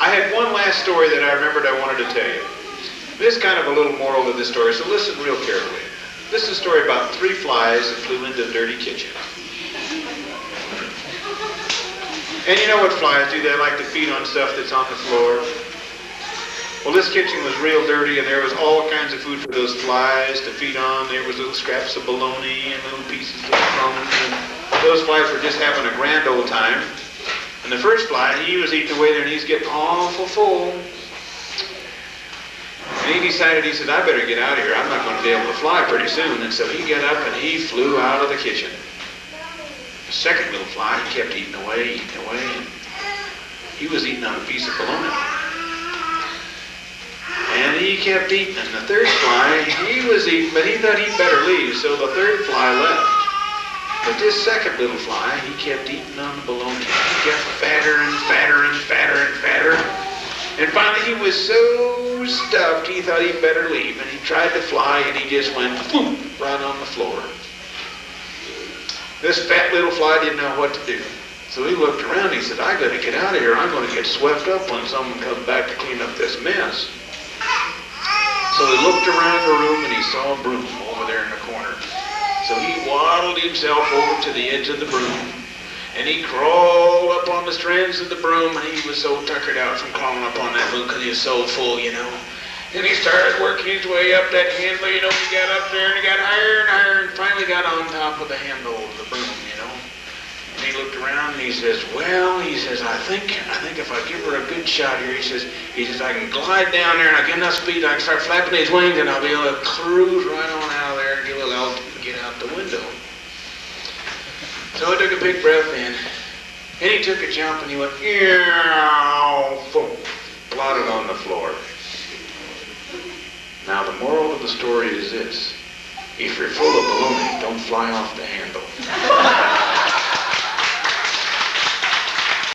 I had one last story that I remembered I wanted to tell you. There's kind of a little moral to this story, so listen real carefully. This is a story about 3 flies that flew into a dirty kitchen. And you know what flies do? They like to feed on stuff that's on the floor. Well, this kitchen was real dirty, and there was all kinds of food for those flies to feed on. There was little scraps of bologna and little pieces of crumbs, and those flies were just having a grand old time. And the first fly, he was eating away there, and he's getting awful full. And he decided, he said, I better get out of here. I'm not going to be able to fly pretty soon. And so he got up and he flew out of the kitchen. The second little fly, he kept eating away, and he was eating on a piece of bologna. And he kept eating, and the third fly, he was eating, but he thought he'd better leave, so the third fly left. But this second little fly, he kept eating on the bologna. He got fatter and fatter and fatter and fatter. And finally he was so stuffed, he thought he'd better leave. And he tried to fly, and he just went boom, right on the floor. This fat little fly didn't know what to do. So he looked around, and he said, I got to get out of here. I'm going to get swept up when someone comes back to clean up this mess. So he looked around the room, and he saw a broom over there in the corner. So he waddled himself over to the edge of the broom, and he crawled up on the strands of the broom, and he was so tuckered out from crawling up on that broom because he was so full, you know. And he started working his way up that handle, you know. He got up there, and he got higher and higher, and finally got on top of the handle of the broom, you know. And he looked around, and he says, well, he says, I think if I give her a good shot here, he says, I can glide down there, and I get enough speed, I can start flapping his wings, and I'll be able to cruise right on out of there and get a little altitude and get out the window. So he took a big breath in, and he took a jump, and he went, yow, boom, blotted on the floor. Now the moral of the story is this: if you're full of baloney, don't fly off the handle.